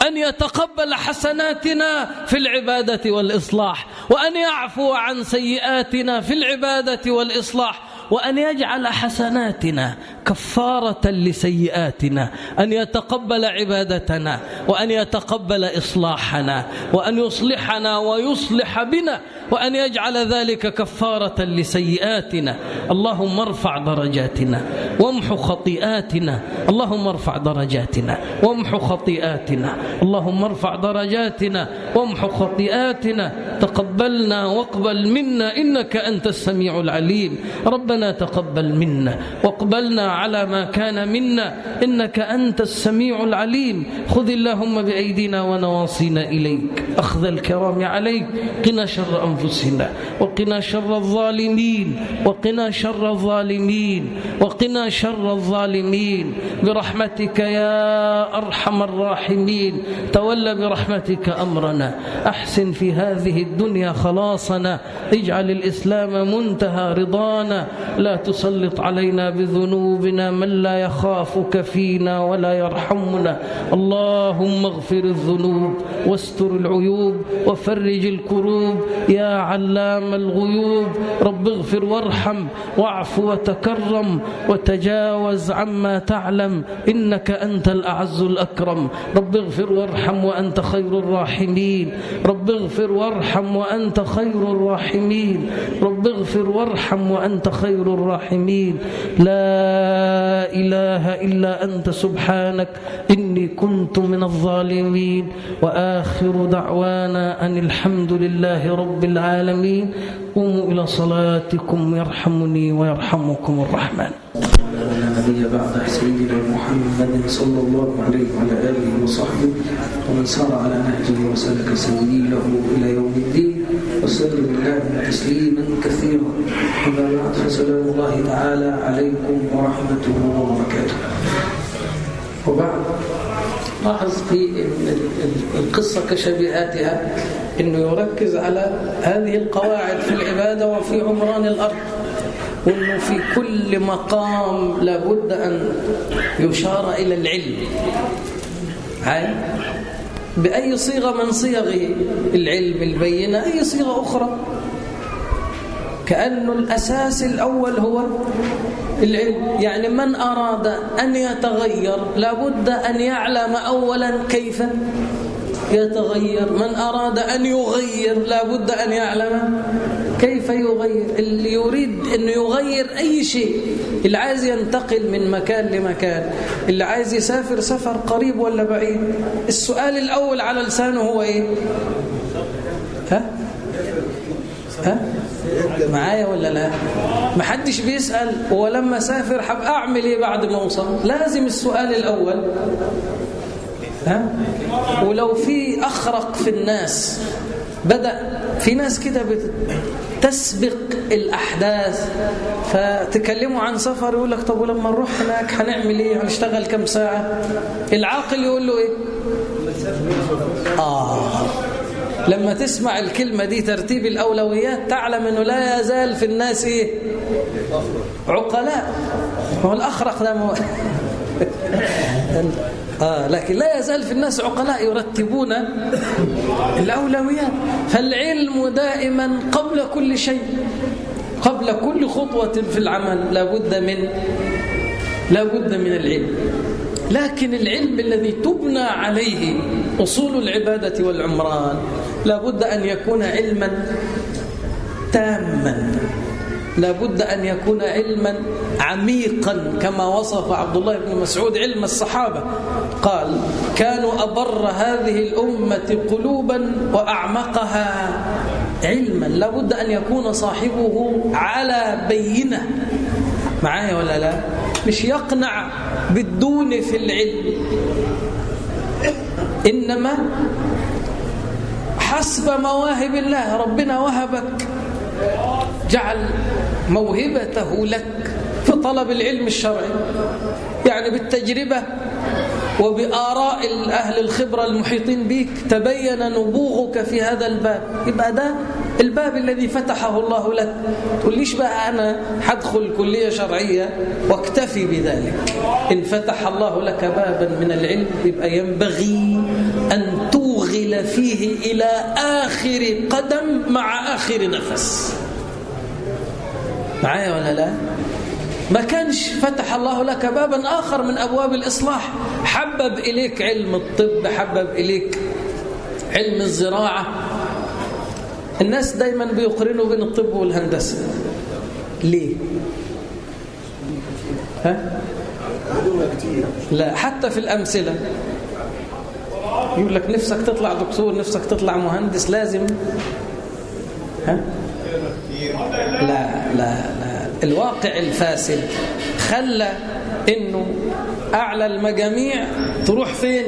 أن يتقبل حسناتنا في العبادة والإصلاح، وأن يعفو عن سيئاتنا في العبادة والإصلاح، وأن يجعل حسناتنا كفارة لسيئاتنا، أن يتقبل عبادتنا وأن يتقبل إصلاحنا وأن يصلحنا ويصلح بنا وأن يجعل ذلك كفارة لسيئاتنا. اللهم ارفع درجاتنا وامحو خطيئاتنا، اللهم ارفع درجاتنا وامحو خطيئاتنا، اللهم ارفع درجاتنا وامحو خطيئاتنا. تقبلنا واقبل منا إنك أنت السميع العليم. ربنا تقبل منا واقبلنا على ما كان منا إنك أنت السميع العليم. خذ اللهم بأيدينا ونواصينا إليك أخذ الكرام عليك. قنا شر أنفسنا وقنا شر الظالمين وقنا شر الظالمين وقنا شر الظالمين برحمتك يا أرحم الراحمين. تولى برحمتك أمرنا، أحسن في هذه الدنيا خلاصنا، اجعل الإسلام منتهى رضانا، لا تسلط علينا بذنوبنا من لا يخافك فينا ولا يرحمنا. اللهم اغفر الذنوب واستر العيوب وفرج الكروب يا علام الغيوب. رب اغفر وارحم واعف وتكرم وتجاوز عما تعلم إنك أنت الأعز الأكرم. رب اغفر وارحم وأنت خير الراحمين. رب اغفر وارحم وأنت خير الراحمين. رب اغفر وارحم وأنت خير الراحمين. لا إله إلا أنت سبحانك إني كنت من الظالمين. وآخر دعوانا أن الحمد لله رب العالمين. قوموا إلى صلاتكم يرحمني ويرحمكم الرحمن. لا نبي بعد سيدنا محمد صلى الله عليه وعلى آله وصحبه ومن سار على نهجه وسلك سبيله إلى يوم الدين وسلم الله تسليما كثيرا. أما بعد فسلام الله تعالى عليكم ورحمته وبركاته. وبعد لاحظ في القصة كشبيهاتها أنه يركز على هذه القواعد في العبادة وفي عمران الأرض، وأنه في كل مقام لابد أن يشار إلى العلم بأي صيغة من صيغه، العلم البينة أي صيغة أخرى، كأنه الأساس الأول هو العلم. يعني من أراد أن يتغير لابد أن يعلم أولا كيف يتغير. من أراد أن يغير لابد أن يعلم كيف يغير. اللي يريد أن يغير أي شيء، اللي عايز ينتقل من مكان لمكان، اللي عايز يسافر سفر قريب ولا بعيد، السؤال الأول على لسانه هو إيه؟ معايا ولا لا؟ محدش بيسأل ولما سافر حب أعمل إيه بعد ما أوصل. لازم السؤال الأول ولو في أخرق في الناس، بدأ في ناس كده تسبق الأحداث، فتكلموا عن سفر يقول لك طب ولما نروح هناك هنعمل إيه؟ هنشتغل كم ساعة؟ العاقل يقول له إيه؟ لما تسمع الكلمة دي ترتيب الأولويات تعلم أنه لا يزال في الناس إيه؟ عقلاء. هو الأخرق ده لكن لا يزال في الناس عقلاء يرتبون الأولويات. فالعلم دائما قبل كل شيء، قبل كل خطوة في العمل لابد من العلم. لكن العلم الذي تبنى عليه أصول العبادة والعمران لابد أن يكون علما تاما لابد أن يكون علما عميقا كما وصف عبد الله بن مسعود علم الصحابة، قال كانوا أبر هذه الأمة قلوبا وأعمقها علما. لابد أن يكون صاحبه على بينة، معايا ولا لا؟ مش يقنع بالدون في العلم، إنما حسب مواهب الله. ربنا وهبك، جعل موهبته لك في طلب العلم الشرعي، يعني بالتجربة وبآراء أهل الخبرة المحيطين بك تبين نبوغك في هذا الباب. يبقى ده الباب الذي فتحه الله لك. تقوليش بقى أنا هدخل كلية شرعية واكتفي بذلك. إن فتح الله لك بابا من العلم يبقى ينبغي أن توغل فيه إلى آخر قدم مع آخر نفس. معايا ولا لا؟ ما كانش فتح الله لك بابا آخر من أبواب الإصلاح، حبب إليك علم الطب، حبب إليك علم الزراعة. الناس دايما بيقارنوا بين الطب والهندسة. ليه؟ ها؟ لا، حتى في الأمثلة يقول لك نفسك تطلع دكتور، نفسك تطلع مهندس، لازم ها؟ لا لا لا، الواقع الفاسد خلى إنه أعلى المجاميع تروح فين؟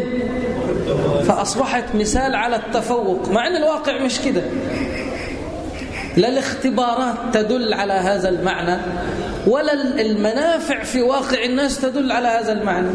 فأصبحت مثال على التفوق، مع أن الواقع مش كده. لا الاختبارات تدل على هذا المعنى، ولا المنافع في واقع الناس تدل على هذا المعنى.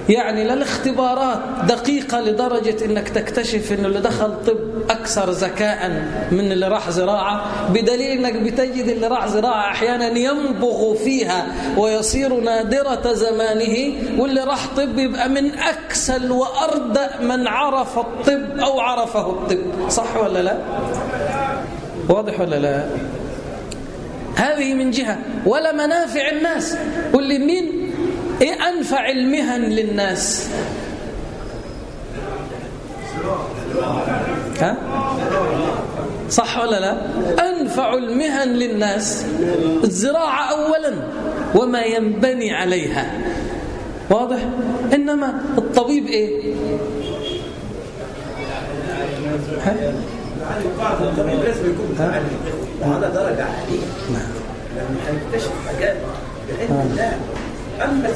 يعني لا الاختبارات دقيقة لدرجة انك تكتشف ان اللي دخل طب اكثر ذكاء من اللي راح زراعة، بدليل انك بتجد اللي راح زراعة احيانا ينبغ فيها ويصير نادرة زمانه، واللي راح طب يبقى من اكسل واردأ من عرف الطب او عرفه الطب. صح ولا لا؟ واضح ولا لا؟ هذه من جهة. ولا منافع الناس، قل لي مين ايه انفع المهن للناس؟ ها؟ صح ولا لا؟ انفع المهن للناس الزراعة اولا وما ينبني عليها. واضح؟ انما الطبيب ايه؟ ها؟ الطبيب لازم يكون متعلم وعلى درجة عالية، لأنه هيكتشف حاجات بعلم الله. أما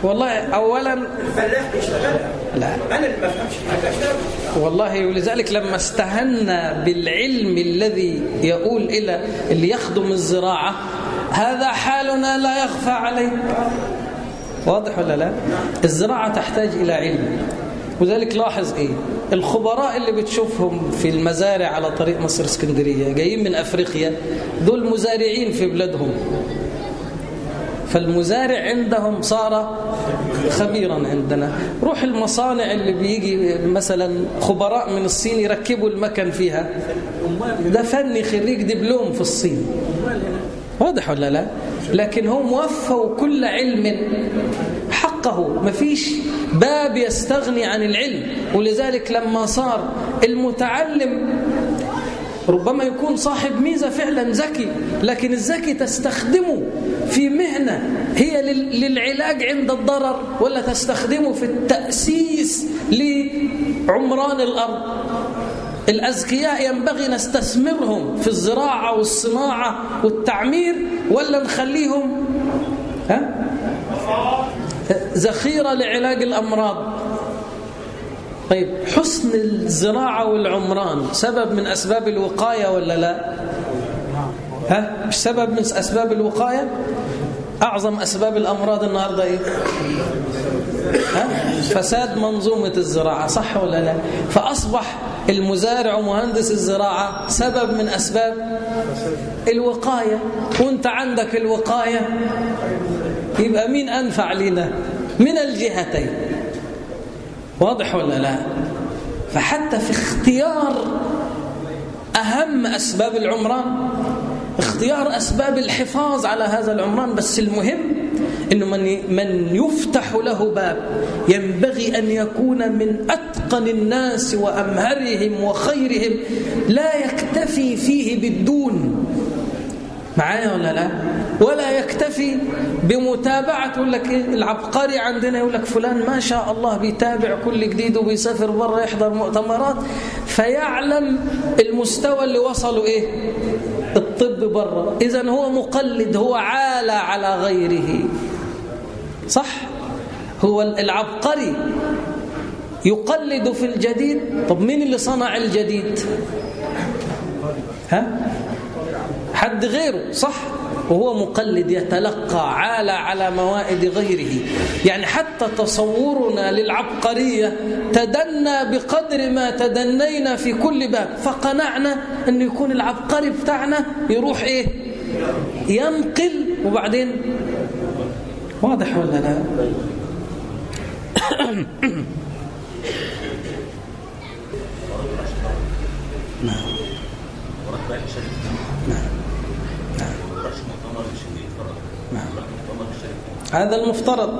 والله أولا الفلاح يشتغلها، لا أنا اللي ما أفهمش حاجة أشتغل والله. ولذلك لما استهنا بالعلم الذي يقول إلى اللي يخدم الزراعة، هذا حالنا لا يخفى عليه. واضح ولا لا؟ الزراعة تحتاج إلى علم. وذلك لاحظ إيه؟ الخبراء اللي بتشوفهم في المزارع على طريق مصر اسكندرية جايين من أفريقيا، دول مزارعين في بلادهم، فالمزارع عندهم صار خبيرا عندنا. روح المصانع اللي بيجي مثلا خبراء من الصين يركبوا المكن فيها، ده فني خريج دبلوم في الصين. واضح ولا لا؟ لكن هم وفوا كل علم حقه، مفيش باب يستغني عن العلم. ولذلك لما صار المتعلم ربما يكون صاحب ميزة فعلا ذكي، لكن الذكي تستخدمه في مهنة هي للعلاج عند الضرر، ولا تستخدمه في التأسيس لعمران الأرض. الأذكياء ينبغي نستثمرهم في الزراعة والصناعة والتعمير، ولا نخليهم ذخيرة لعلاج الأمراض. طيب حسن الزراعة والعمران سبب من أسباب الوقاية ولا لا؟ مش سبب من أسباب الوقاية؟ أعظم أسباب الأمراض النهاردة إيه؟ فساد منظومة الزراعة. صح ولا لا؟ فأصبح المزارع ومهندس الزراعة سبب من أسباب الوقاية. وانت عندك الوقاية، يبقى مين أنفع لنا من الجهتين؟ واضح ولا لا؟ فحتى في اختيار أهم أسباب العمران، اختيار أسباب الحفاظ على هذا العمران، بس المهم إنه من يفتح له باب ينبغي أن يكون من أتقن الناس وأمهرهم وخيرهم، لا يكتفي فيه بالدون. معايا ولا لا؟ ولا يكتفي بمتابعة، يقول لك إيه العبقري عندنا، يقول لك فلان ما شاء الله بيتابع كل جديد وبيسافر بره يحضر مؤتمرات فيعلم المستوى اللي وصلوا إيه الطب بره. إذن هو مقلد، هو عالى على غيره. صح؟ هو العبقري يقلد في الجديد. طب مين اللي صنع الجديد؟ حد غيره، صح؟ وهو مقلد يتلقى، عالى على موائد غيره. يعني حتى تصورنا للعبقرية تدنى بقدر ما تدنينا في كل باب، فقنعنا أن يكون العبقري بتاعنا يروح إيه؟ ينقل، وبعدين واضح ولا لا؟ هذا المفترض.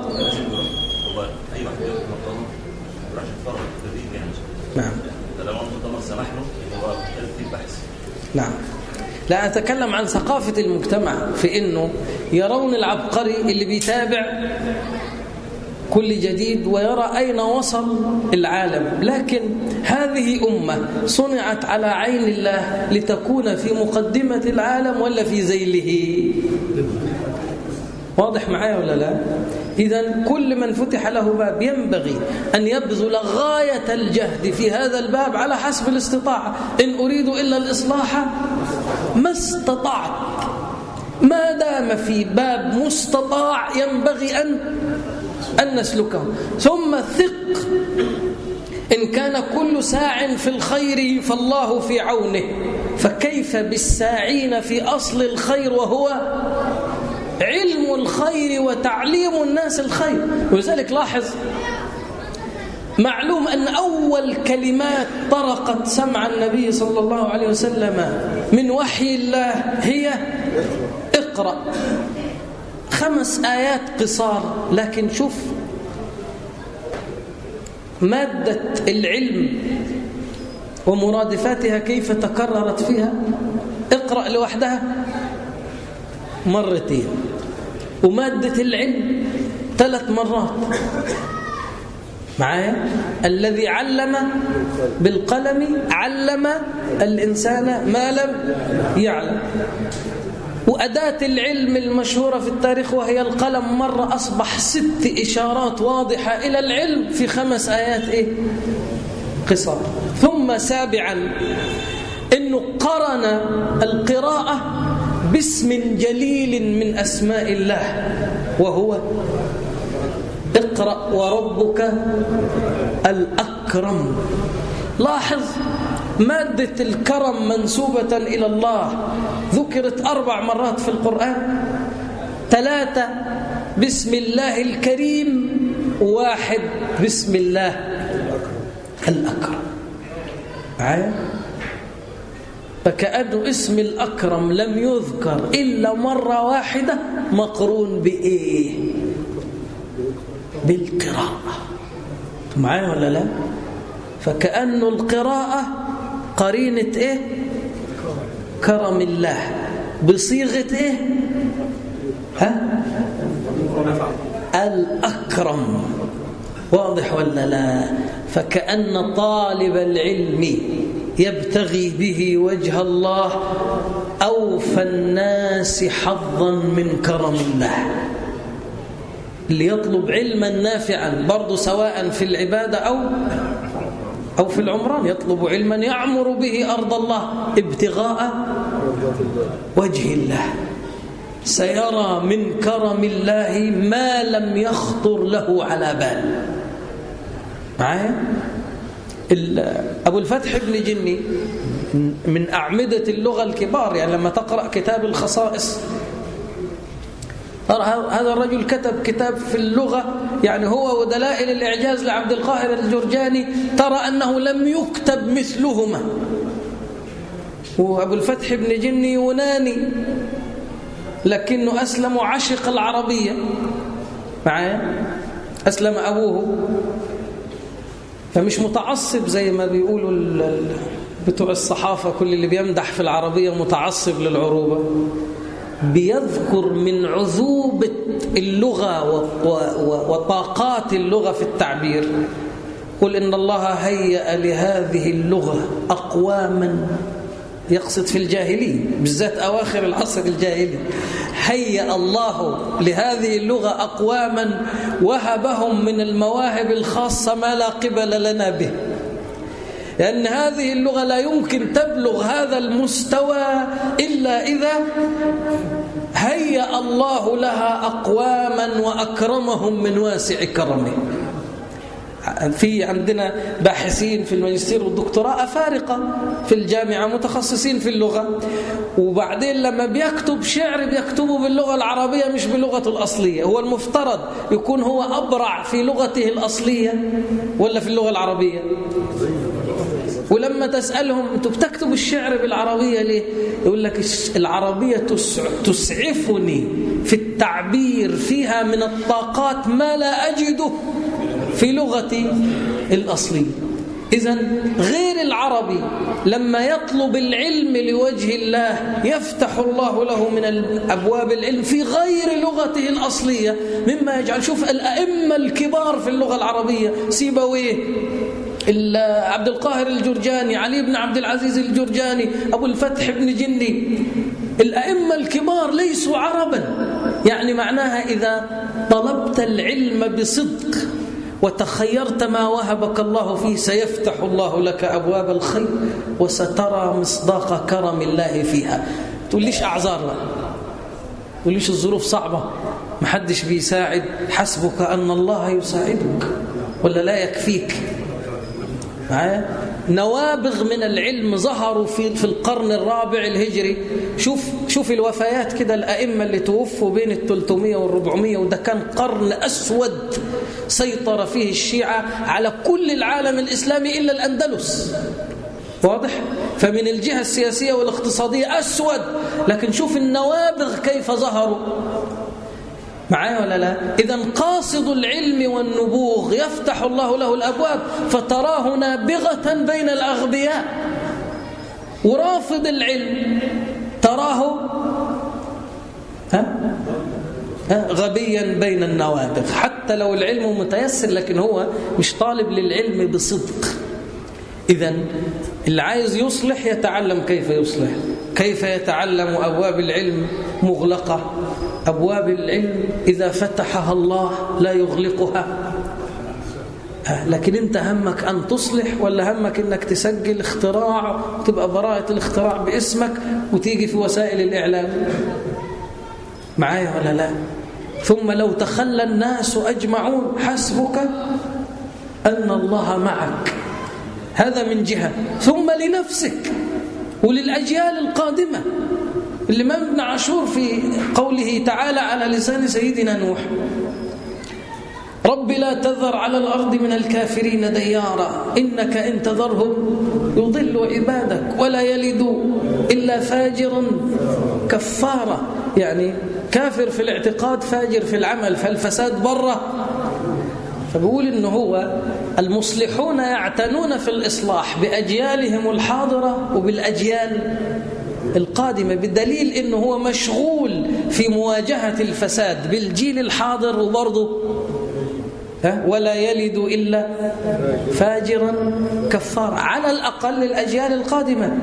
نعم. نعم. لا أتكلم عن ثقافة المجتمع في إنه يرون العبقري اللي بيتابع كل جديد ويرى أين وصل العالم. لكن هذه أمة صنعت على عين الله لتكون في مقدمة العالم ولا في ذيله؟ واضح معايا ولا لا؟ إذن كل من فتح له باب ينبغي أن يبذل غاية الجهد في هذا الباب على حسب الاستطاعة. إن أريد إلا الإصلاح ما استطعت. ما دام في باب مستطاع ينبغي أن نسلكه. ثم ثق إن كان كل ساع في الخير فالله في عونه، فكيف بالساعين في أصل الخير وهو علم الخير وتعليم الناس الخير. ولذلك لاحظ، معلوم أن أول كلمات طرقت سمع النبي صلى الله عليه وسلم من وحي الله هي اقرأ. 5 آيات قصار، لكن شوف مادة العلم ومرادفاتها كيف تكررت فيها. اقرأ لوحدها 2 مرات، ومادة العلم 3 مرات. معايا؟ الذي علم بالقلم علم الإنسان ما لم يعلم. وأداة العلم المشهورة في التاريخ وهي القلم مرة أصبح 6 إشارات واضحة إلى العلم في 5 آيات قصار. ثم سابعا إنه قرن القراءة باسم جليل من أسماء الله وهو اقرأ وربك الأكرم. لاحظ مادة الكرم منسوبة إلى الله ذكرت 4 مرات في القرآن، 3 بسم الله الكريم، 1 بسم الله الأكرم. معايا؟ فكأنه اسم الأكرم لم يذكر إلا مرة واحدة مقرون بإيه؟ بالقراءة. معايا ولا لا؟ فكأنه القراءة قرينة كرم الله بصيغة الأكرم. واضح ولا لا؟ فكأن طالب العلم يبتغي به وجه الله أوفى الناس حظا من كرم الله. اللي يطلب علما نافعا برضو سواء في العبادة أو في العمران، يطلب علما يعمر به أرض الله ابتغاء وجه الله، سيرى من كرم الله ما لم يخطر له على بال. معايا؟ أبو الفتح بن جني من أعمدة اللغة الكبار، يعني لما تقرأ كتاب الخصائص هذا الرجل كتب كتاب في اللغة، يعني هو ودلائل الإعجاز لعبد القاهر الجرجاني ترى أنه لم يكتب مثلهما. وأبو الفتح بن جني يوناني لكنه أسلم وعشق العربية. معايا؟ أسلم أبوه، فمش متعصب زي ما بيقولوا بتوع الصحافة، كل اللي بيمدح في العربية متعصب للعروبة. بيذكر من عذوبة اللغة وطاقات اللغة في التعبير. قل إن الله هيأ لهذه اللغة أقواما، يقصد في الجاهلية بالذات أواخر العصر الجاهلي، هيأ الله لهذه اللغة أقواما وهبهم من المواهب الخاصة ما لا قبل لنا به، لأن هذه اللغة لا يمكن تبلغ هذا المستوى إلا إذا هيأ الله لها أقواما وأكرمهم من واسع كرمه. في عندنا باحثين في الماجستير والدكتوراه أفارقة في الجامعة متخصصين في اللغة، وبعدين لما بيكتب شعر بيكتبه باللغة العربية مش بلغته الأصلية. هو المفترض يكون هو أبرع في لغته الأصلية ولا في اللغة العربية؟ ولما تسألهم أنتوا بتكتبوا الشعر بالعربية ليه؟ يقول لك العربية تسعفني في التعبير، فيها من الطاقات ما لا أجده في لغتي الأصلية. إذن غير العربي لما يطلب العلم لوجه الله يفتح الله له من أبواب العلم في غير لغته الأصلية، مما يجعل شوف الأئمة الكبار في اللغة العربية، سيبويه، عبد القاهر الجرجاني، علي بن عبد العزيز الجرجاني، أبو الفتح بن جندي، الأئمة الكبار ليسوا عربا. يعني معناها إذا طلبت العلم بصدق وتخيرت ما وهبك الله فيه سيفتح الله لك أبواب الخير وسترى مصداق كرم الله فيها. تقول ليش أعذار؟ تقول ليش الظروف صعبة؟ محدش بيساعد، حسبك أن الله يساعدك ولا لا يكفيك. معايا؟ نوابغ من العلم ظهروا في القرن الرابع الهجري. شوف الوفيات كده، الأئمة اللي توفوا بين 300 وال400، وده كان قرن أسود سيطر فيه الشيعة على كل العالم الإسلامي إلا الأندلس. واضح؟ فمن الجهة السياسية والاقتصادية أسود، لكن شوف النوابغ كيف ظهروا. معايا ولا لا؟ إذن قاصد العلم والنبوغ يفتح الله له الأبواب فتراه نابغة بين الأغبياء، ورافض العلم تراه غبيا بين النوابغ، حتى لو العلم متيسر لكن هو مش طالب للعلم بصدق. إذن اللي عايز يصلح يتعلم كيف يصلح، كيف يتعلم. أبواب العلم مغلقة، أبواب العلم إذا فتحها الله لا يغلقها. لكن أنت همك أن تصلح ولا همك أنك تسجل اختراع وتبقى براءة الاختراع باسمك وتيجي في وسائل الإعلام؟ معايا ولا لا؟ ثم لو تخلى الناس أجمعون حسبك أن الله معك. هذا من جهة. ثم لنفسك وللأجيال القادمة. الإمام ابن عاشور في قوله تعالى على لسان سيدنا نوح: رب لا تذر على الأرض من الكافرين ديارا إنك إن تذرهم يضل عبادك ولا يلدوا إلا فاجرا كفارا. يعني كافر في الاعتقاد فاجر في العمل، فالفساد بره. فبقول إنه هو المصلحون يعتنون في الإصلاح بأجيالهم الحاضرة وبالأجيال القادمة، بالدليل إنه هو مشغول في مواجهة الفساد بالجيل الحاضر، وبرضه ولا يلد إلا فاجرا كفارا، على الأقل الأجيال القادمة.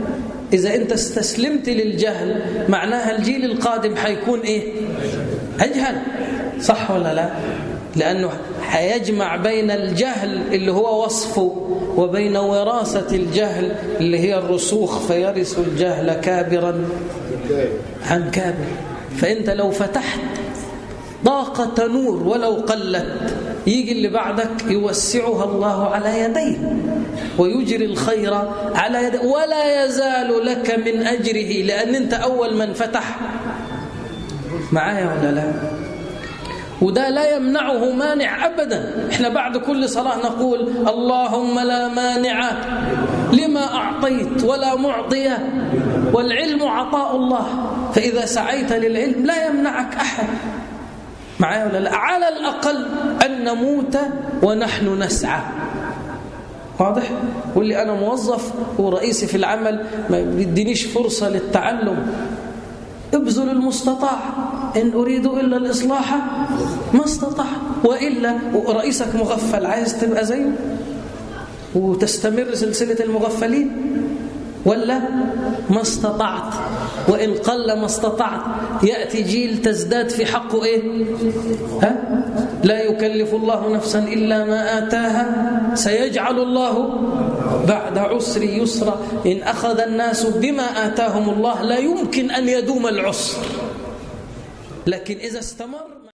إذا أنت استسلمت للجهل معناها الجيل القادم حيكون إيه؟ أجهل. صح ولا لا؟ لأنه حيجمع بين الجهل اللي هو وصفه وبين وراثة الجهل اللي هي الرسوخ، فيرث الجهل كابرا عن كابر. فأنت لو فتحت طاقة نور ولو قلت، يجي اللي بعدك يوسعها الله على يديه ويجري الخير على يديه، ولا يزال لك من أجره، لأن أنت أول من فتح. معايا ولا لا؟ وده لا يمنعه مانع أبدا. احنا بعد كل صلاة نقول اللهم لا مانع لما أعطيت ولا معطي، والعلم عطاء الله، فإذا سعيت للعلم لا يمنعك أحد. معايا ولا لا؟ على الأقل أن نموت ونحن نسعى. واضح؟ واللي أنا موظف ورئيسي في العمل ما بيدينيش فرصة للتعلم، ابذل المستطاع، إن أريد إلا الإصلاح ما استطعت، وإلا رئيسك مغفل عايز تبقى زيه وتستمر سلسلة المغفلين، ولا ما استطعت، وإن قل ما استطعت يأتي جيل تزداد في حقه إيه؟ لا يكلف الله نفسا إلا ما آتاها سيجعل الله بعد عسر يسرا. إن أخذ الناس بما آتاهم الله لا يمكن أن يدوم العسر، لكن إذا استمر